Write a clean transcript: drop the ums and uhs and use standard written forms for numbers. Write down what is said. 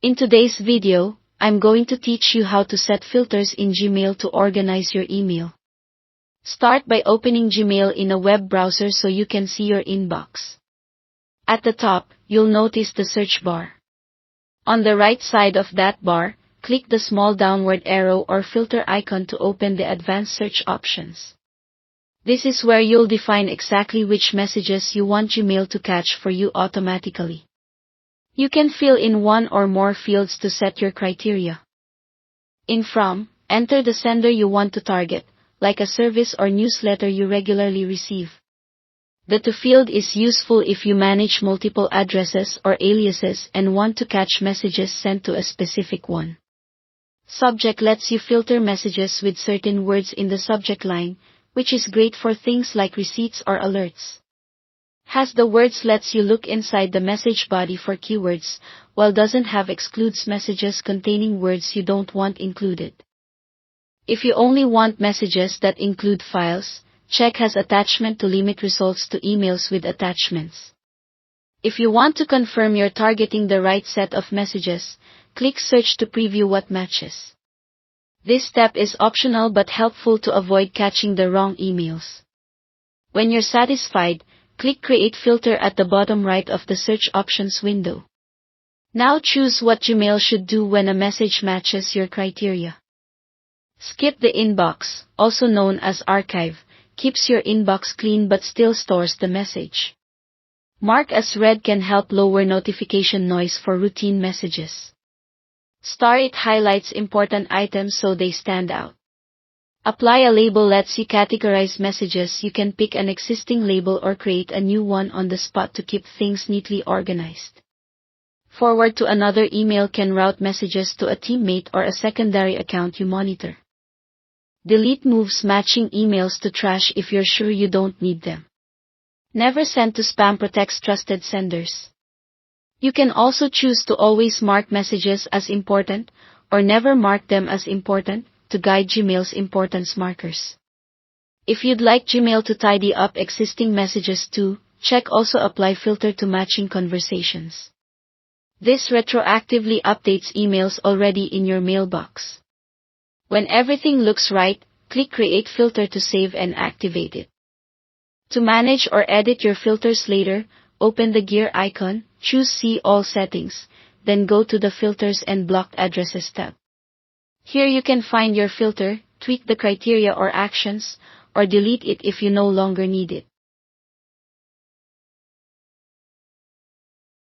In today's video, I'm going to teach you how to set filters in Gmail to organize your email. Start by opening Gmail in a web browser so you can see your inbox. At the top, you'll notice the search bar. On the right side of that bar, click the small downward arrow or filter icon to open the advanced search options. This is where you'll define exactly which messages you want Gmail to catch for you automatically. You can fill in one or more fields to set your criteria. In From, enter the sender you want to target, like a service or newsletter you regularly receive. The To field is useful if you manage multiple addresses or aliases and want to catch messages sent to a specific one. Subject lets you filter messages with certain words in the subject line, which is great for things like receipts or alerts. Has the words lets you look inside the message body for keywords, while doesn't have excludes messages containing words you don't want included. If you only want messages that include files, check Has attachment to limit results to emails with attachments. If you want to confirm you're targeting the right set of messages, click Search to preview what matches. This step is optional but helpful to avoid catching the wrong emails. When you're satisfied, click Create Filter at the bottom right of the search options window. Now choose what Gmail should do when a message matches your criteria. Skip the inbox, also known as archive, keeps your inbox clean but still stores the message. Mark as read can help lower notification noise for routine messages. Star it highlights important items so they stand out. Apply a label lets you categorize messages. You can pick an existing label or create a new one on the spot to keep things neatly organized. Forward to another email can route messages to a teammate or a secondary account you monitor. Delete moves matching emails to trash if you're sure you don't need them. Never send to spam protects trusted senders. You can also choose to always mark messages as important, or never mark them as important, to guide Gmail's importance markers. If you'd like Gmail to tidy up existing messages too, check Also Apply Filter to matching conversations. This retroactively updates emails already in your mailbox. When everything looks right, click Create Filter to save and activate it. To manage or edit your filters later, open the gear icon, choose See All Settings, then go to the Filters and Blocked Addresses tab. Here you can find your filter, tweak the criteria or actions, or delete it if you no longer need it.